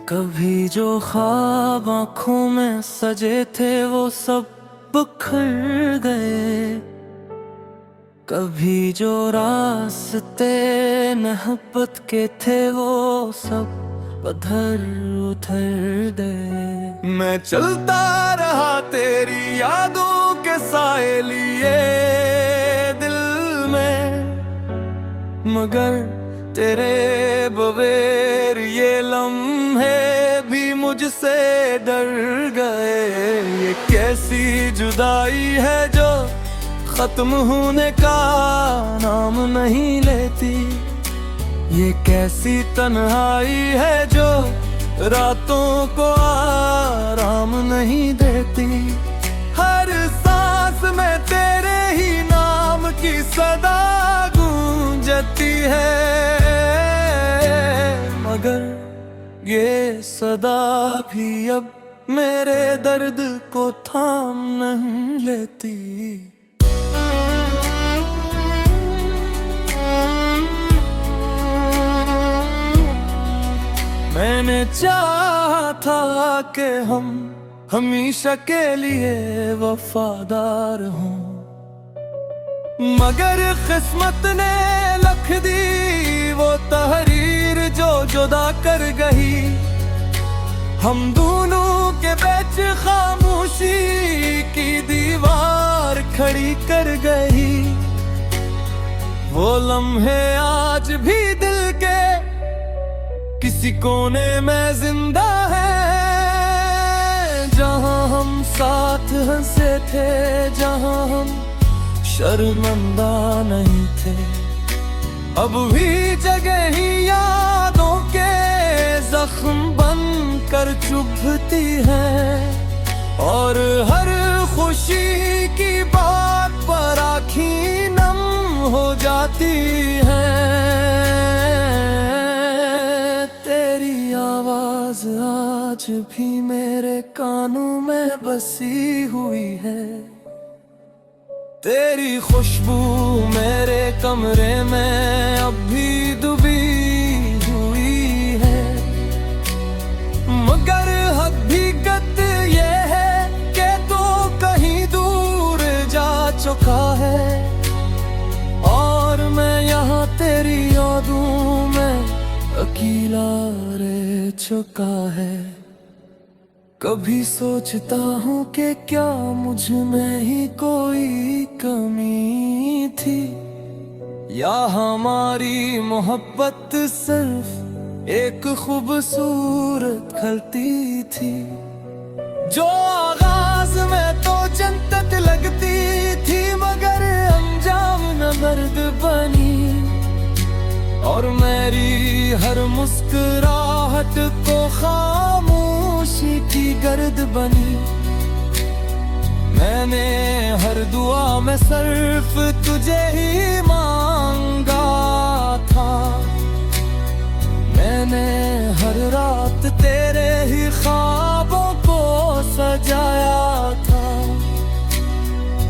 कभी जो ख्वाब आँखों में सजे थे वो सब बिखर गए। कभी जो रास्ते मोहब्बत के थे वो सब उधर उधर गए। मैं चलता रहा तेरी यादों के साए लिए दिल में, मगर तेरे बगैर ये लम्हे भी मुझसे डर गए। ये कैसी जुदाई है जो खत्म होने का नाम नहीं लेती। ये कैसी तन्हाई है जो रातों को आराम नहीं देती। हर सांस में तेरे ही नाम की सदा गूंजती है, मगर ये सदा भी अब मेरे दर्द को थाम नहीं लेती। मैंने चाहा था कि हम हमेशा के लिए वफादार हों, मगर किस्मत ने लिख दी वो तहरीर जो जुदा कर गई। हम दोनों के बीच खामोशी की दीवार खड़ी कर गई। वो लम्हे आज भी दिल के किसी कोने में जिंदा है, जहां हम साथ हंसे थे, जहां हम शर्मिंदा नहीं थे। अब भी जगह ही यादों के जख्म बन कर चुभती है, और हर खुशी की बात पर आँखें नम हो जाती है। तेरी आवाज आज भी मेरे कानों में बसी हुई है, तेरी खुशबू मेरे कमरे में अब भी डूबी हुई है। मगर हकीकत ये है कि तू कहीं दूर जा चुका है, और मैं यहाँ तेरी यादों में अकेला रह चुका है। कभी सोचता हूँ कि क्या मुझ में ही कोई कमी थी, या हमारी मोहब्बत सिर्फ एक खूबसूरत खलती थी, जो आगाज में तो जन्नत लगती थी, मगर अंजाम न दर्द बनी। और मेरी हर मुस्कुराहट को खामोशी की गर्द बनी। मैंने हर दुआ में सिर्फ तुझे ही मांगा था, मैंने हर रात तेरे ही ख्वाबों को सजाया था,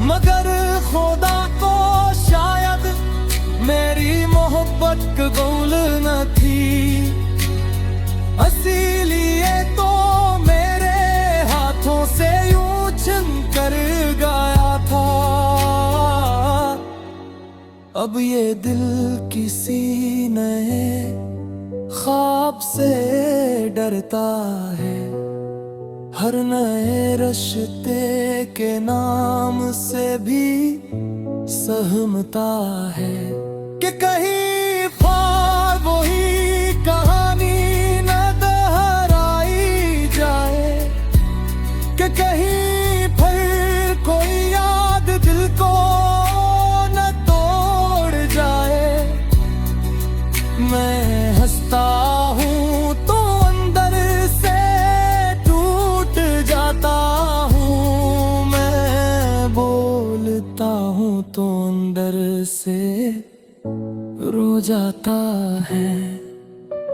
मगर खुदा को शायद मेरी मोहब्बत कबूल न थी। इसीलिए तो मेरे हाथों से यूं छिन कर गया था। अब ये दिल किसी नए ख्वाब से डरता है, हर नए रिश्ते के नाम से भी सहमता है, कि कहीं फिर वही कहानी न दोहराई जाए, कि कहीं फिर कोई याद दिल को न तोड़ जाए। मैं हंसता हूँ तो अंदर से टूट जाता हूँ, मैं बोलता हूँ तो अंदर से रो जाता है।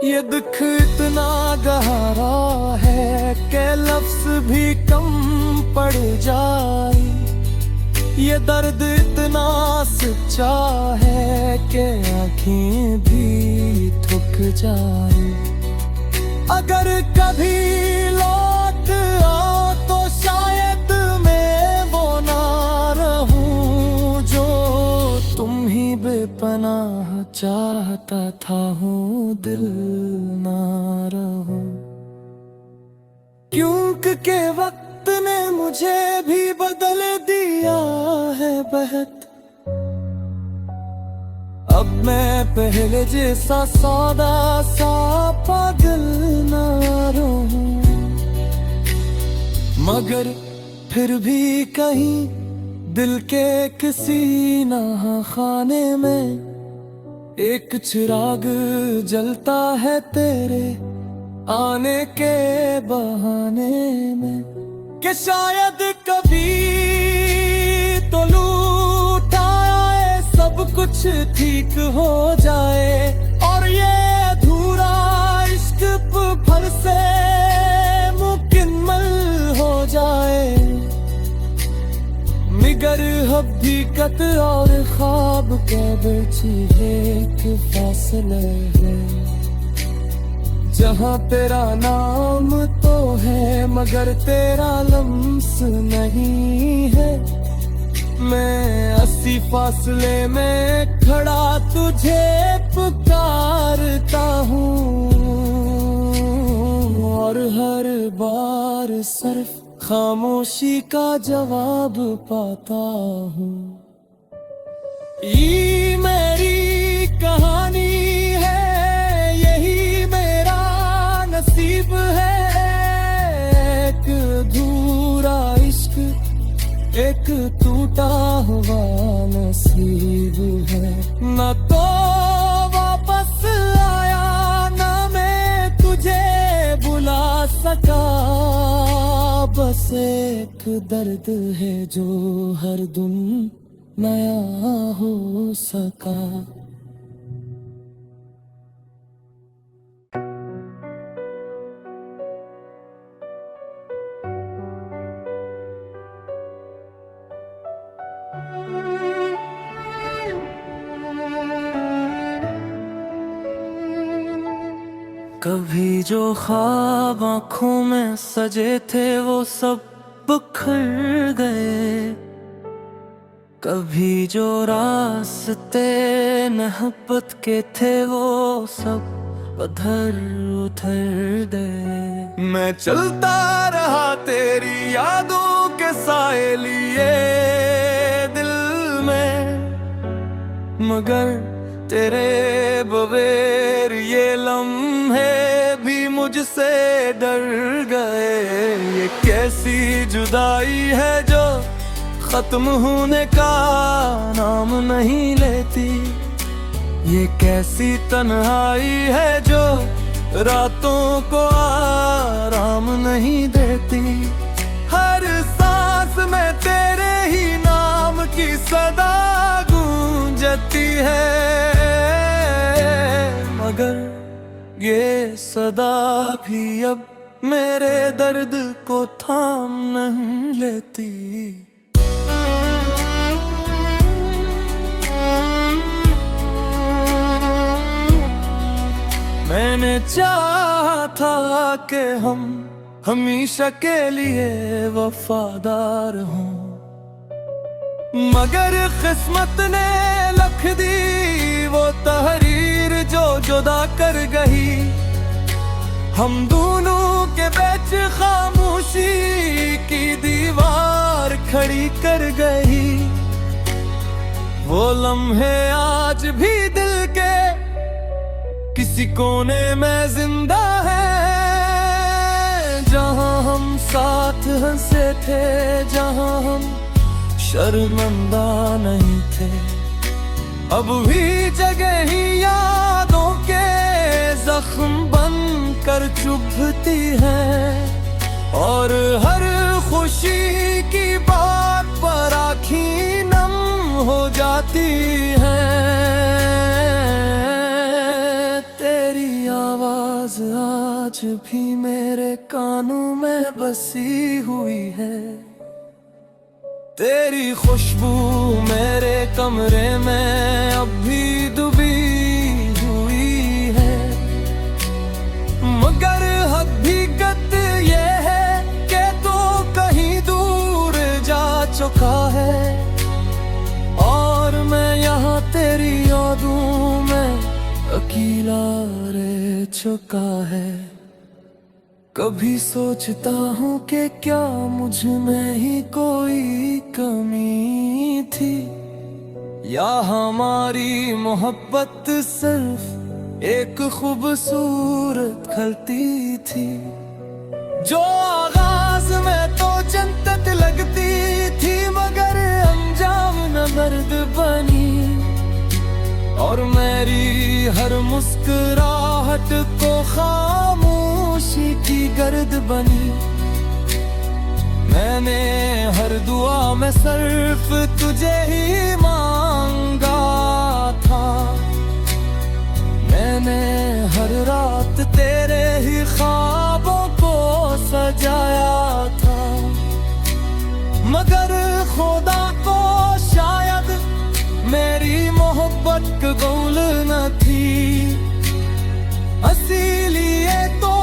ये दुख इतना गहरा है कि लफ्ज भी कम पड़ जाए, ये दर्द इतना सच्चा है कि आँखें भी थक जाए। अगर कभी लौट आओ तो शायद मैं वो ना रहूं जो तुम ही बेपनाह चाहता था हूँ, दिल ना रहूं। क्योंकि के वक्त ने मुझे भी बदल दिया है बहत, अब मैं पहले जैसा सौदा सा पागल ना रहूं। मगर फिर भी कहीं दिल के किसी खाने में एक चिराग जलता है तेरे आने के बहाने में, कि शायद कभी तो लूट आए सब कुछ ठीक हो जाए और ये अधूरा इश्क फिर से मुकम्मल हो जाए। मगर हकीकत और ख्वाब के बीच एक फासले है, जहाँ तेरा नाम तो है मगर तेरा लम्स नहीं है। मैं 80 फासले में खड़ा तुझे पुकारता हूँ और हर बार सिर्फ खामोशी का जवाब पाता हूँ। ये मेरी कहानी है, यही मेरा नसीब है। एक अधूरा इश्क, एक टूटा हुआ नसीब है। न तो वापस आया, न मैं तुझे बुला सका, बस एक दर्द है जो हर दिन नया हो सका। कभी जो ख्वाब आँखों में सजे थे वो सब बिखर गए, कभी जो रास्ते मोहब्बत के थे वो सब उधर उधर गए। मैं चलता रहा तेरी यादों के साए लिए दिल में, मगर तेरे बगैर ये लम्हे भी मुझसे डर गए। ये कैसी जुदाई है जो खत्म होने का नाम नहीं लेती, ये कैसी तन्हाई है जो रातों को आराम नहीं देती। हर सांस में तेरे ही नाम की सदा गूंजती है, मगर ये सदा भी अब मेरे दर्द को थाम नहीं लेती। मैंने चाहा था कि हम हमेशा के लिए वफादार हों, मगर किस्मत ने लिख दी वो तहरीर जो जुदा कर गई। हम दोनों के बीच खामोशी की दीवार खड़ी कर गई। वो लम्हे आज भी दिल के किसी कोने में जिंदा है, जहां हम साथ हंसे थे, जहां हम शर्मिंदा नहीं थे। अब भी जगह ही यादों के जख्म बन कर चुभती है, और हर खुशी की बात पर आँखें नम हो जाती है। तेरी आवाज आज भी मेरे कानों में बसी हुई है, तेरी खुशबू मेरे कमरे में अब भी डूबी हुई है। मगर गीला रह चुका है। कभी सोचता हूँ कि क्या मुझ में ही कोई कमी थी, या हमारी मोहब्बत सिर्फ एक खूबसूरत खलती थी, जो आगाज में तो जन्नत लगती थी मगर अंजाम न दर्द बनी। और मेरी हर मुस्कुराहट को खामोशी की गर्द बनी। मैंने हर दुआ में सिर्फ तुझे ही मांगा था। मैंने हर रात तेरे ही ख्वाबों को सजाया था, मगर खुदा को शायद मेरी मोहब्बत कबूल न थी। इसीलिए तो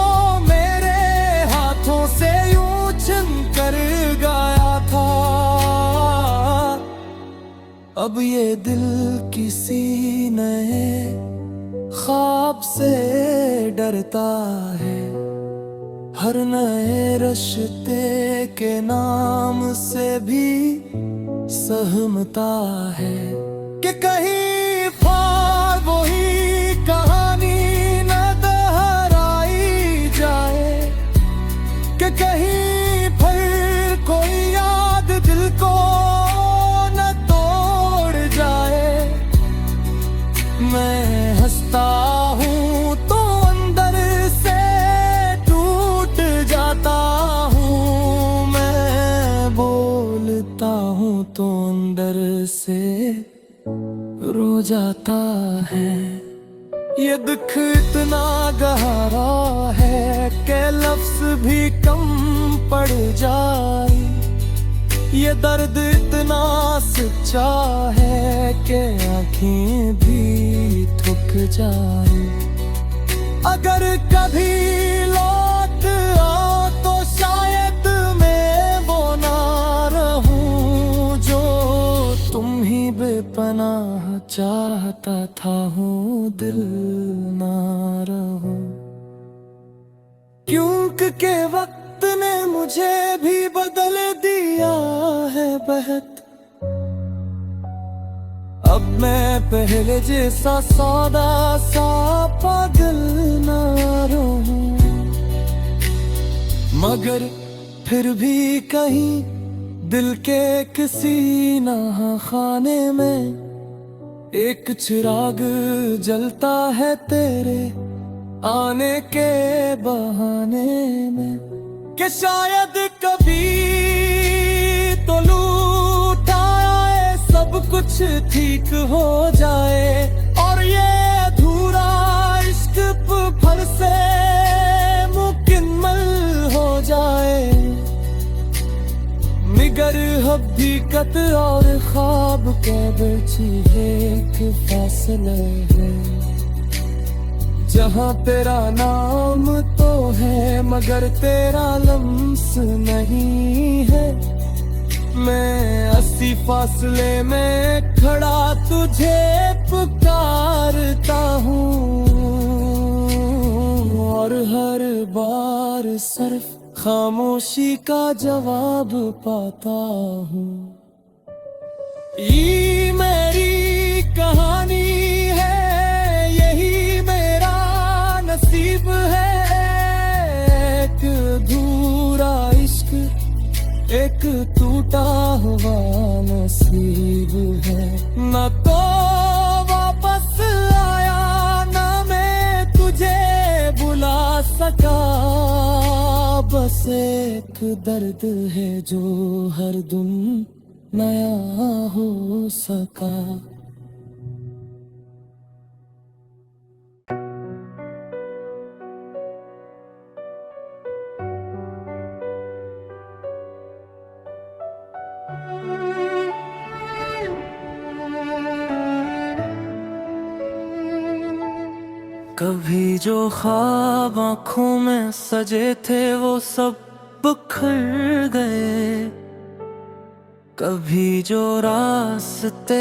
मेरे हाथों से यूं छिन कर गया था। अब ये दिल किसी नए ख्वाब से डरता है, हर नए रिश्ते के नाम से भी सहमता है कि कहीं फार वही कहानी न दोहराई जाए, कि कहीं फिर कोई याद दिल को न तोड़ जाए। मैं हंसता हूँ तो अंदर से टूट जाता हूँ, मैं बोलता हूँ तो अंदर से रो जाता है। ये दुख इतना गहरा है कि लफ्ज भी कम पड़ जाए। ये दर्द इतना सच्चा है कि आँखें भी थक जाए। अगर कभी लौट आओ तो शायद मैं वो ना रहूं जो तुम ही बेपनाह चाहता था हूँ, दिल ना रहूं। क्योंकि के वक्त ने मुझे भी बदल दिया है बहत। अब मैं पहले जैसा सौदा सा पागल ना रहूं, मगर फिर भी कहीं दिल के किसी खाने में एक चिराग जलता है तेरे आने के बहाने में, कि शायद कभी तो लूट आए सब कुछ ठीक हो जाए और ये अधूरा इश्क फिर से मुकम्मल हो जाए। मगर हकीकत और ख्वाब के बीच एक फासला है, जहाँ तेरा नाम तो है मगर तेरा लम्स नहीं है। मैं इसी फासले में खड़ा तुझे पुकारता हूँ और हर बार सिर्फ खामोशी का जवाब पाता हूँ। ये मेरी कहानी है, यही मेरा नसीब है। एक अधूरा इश्क, एक टूटा हुआ नसीब है। न तो वापस आया न मैं तुझे बुला सका, बस एक दर्द है जो हर दिन नया हो सका। कभी जो ख्वाब आँखों में सजे थे वो सब बिखर गए। कभी जो रास्ते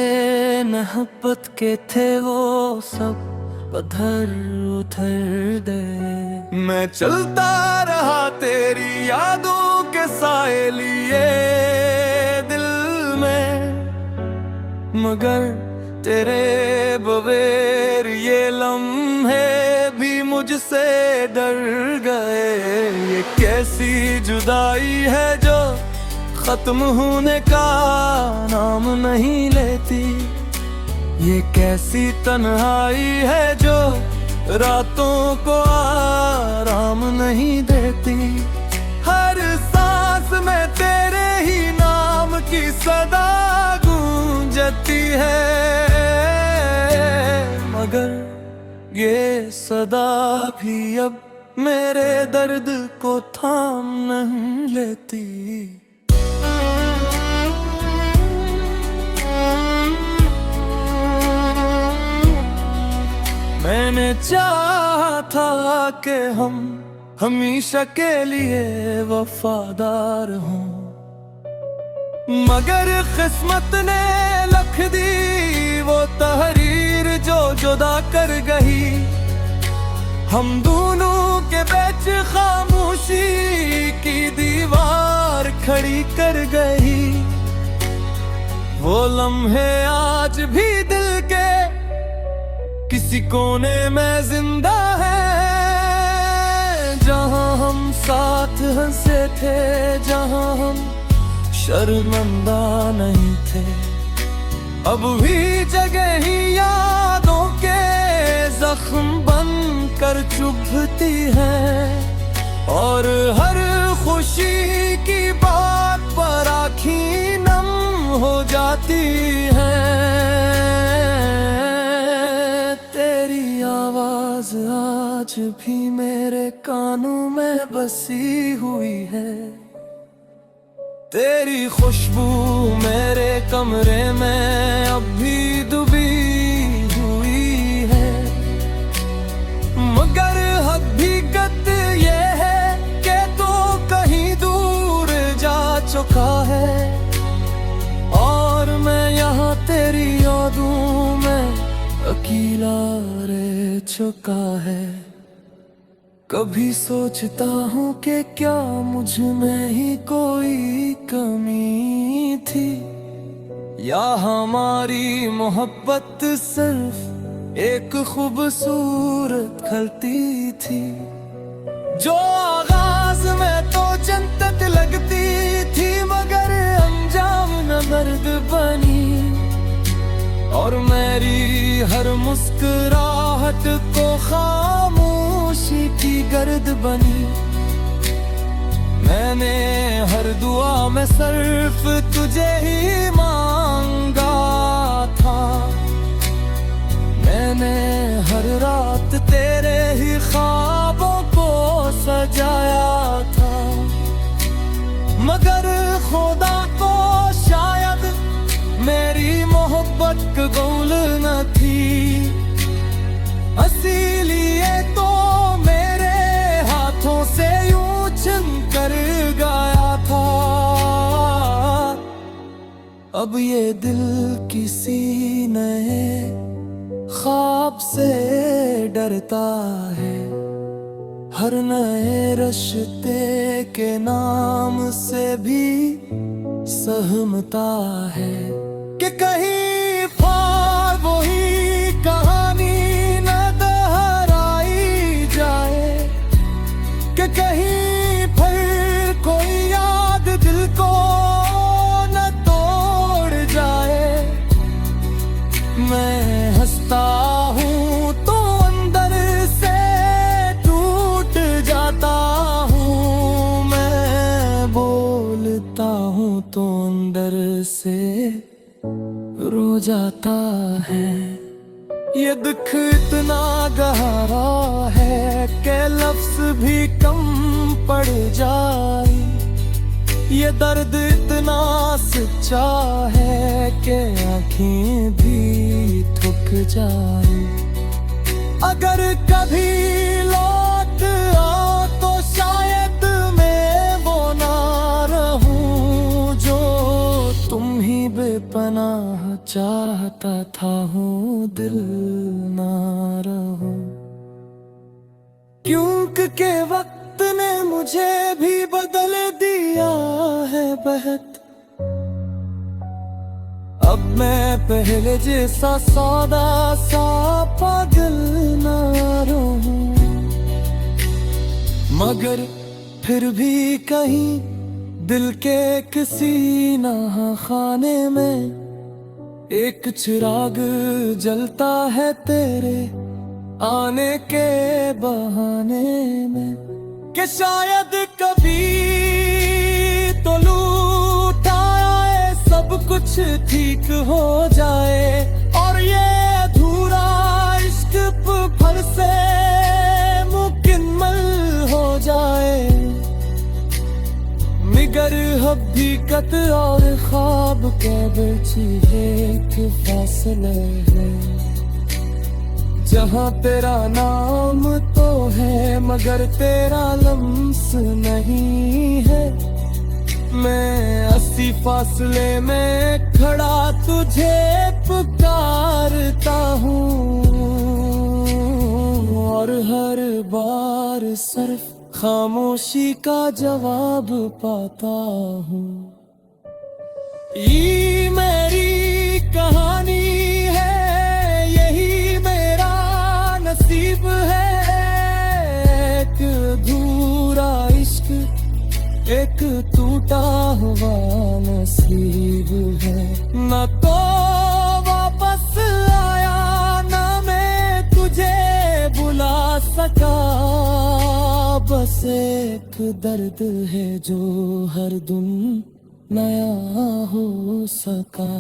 मोहब्बत के थे वो सब पत्थर उतर दे। मैं चलता रहा तेरी यादों के साए लिए दिल में, मगर तेरे बगैर ये लम्हे भी मुझसे डर गए। ये कैसी जुदाई है जो खत्म होने का नाम नहीं लेती, ये कैसी तन्हाई है जो रातों को आराम नहीं देती। हर सांस में तेरे ही नाम की सदा गूंजती है, मगर ये सदा भी अब मेरे दर्द को थाम नहीं लेती। मैंने चाहा था कि हम हमेशा के लिए वफादार हों, मगर किस्मत ने लिख दी वो तहरीर जो जुदा कर गई। हम दोनों के बीच खामोशी की दीवार खड़ी कर गई। वो लम्हे आज भी दिल के किसी कोने में जिंदा है, जहां हम साथ हंसे थे, जहां हम शर्मिंदा नहीं थे। अब भी जगह ही यादों के जख्म बन कर चुभती है, और हर खुशी की बात पर आँखें नम हो जाती है। आज भी मेरे कानों में बसी हुई है, तेरी खुशबू मेरे कमरे में अब भी डूबी हुई है। मगर हकीकत ये है कि तू कहीं दूर जा चुका है, और मैं यहाँ तेरी यादों में अकेला रह चुका है। कभी सोचता हूँ कि क्या मुझ में ही कोई कमी थी, या हमारी मोहब्बत सिर्फ एक खूबसूरत खलती थी, जो आगाज में तो जन्नत लगती थी, मगर अंजाम न दर्द बनी। और मेरी हर मुस्कुराहट को खामोशी की गर्द बनी। मैंने हर दुआ में सिर्फ तुझे ही मांगा था, मैंने हर रात तेरे ही ख्वाबों को सजाया था, मगर खुदा को शायद मेरी मोहब्बत कबूल न थी। इसीलिए तो मेरे हाथों से यूं छिन कर गया था। अब ये दिल किसी नए ख्वाब से डरता है, हर नए रिश्ते के नाम से भी सहमता है, कि कहीं फिर वही कहानी न दोहराई जाए, कि कहीं फिर कोई याद दिल को न तोड़ जाए। मैं हंसता हूँ तो अंदर से टूट जाता हूँ, मैं बोलता हूँ तो अंदर से रो जाता है। ये दुख इतना गहरा है कि लफ्ज भी कम पड़ जाए, ये दर्द इतना सच्चा है कि आँखें भी थक जाए। अगर कभी लौट आओ तो शायद मैं वो ना रहूं जो तुम ही बेपनाह चाहता था हूँ, दिल ना रहूं। क्योंकि वक्त ने मुझे भी बदल दिया है बहुत। अब मैं पहले जैसा सौदा सा पागल ना रहूं, मगर फिर भी कहीं दिल के किसी खाने में एक चिराग जलता है तेरे आने के बहाने में, कि शायद कभी तो लूट आए सब कुछ ठीक हो जाए और ये अधूरा इश्क फिर से मुकम्मल हो जाए। मगर हकीकत और ख्वाब के बीच एक फासला है, जहाँ तेरा नाम तो है मगर तेरा लम्स नहीं है। मैं इसी फासले में खड़ा तुझे पुकारता हूँ और हर बार सिर्फ खामोशी का जवाब पाता हूँ। ये मेरी कहानी है, यही मेरा नसीब है। एक अधूरा इश्क, एक टूटा हुआ नसीब है। न तो वापस आया ना मैं तुझे बुला सका, बस एक दर्द है जो हर दिन नया हो सका।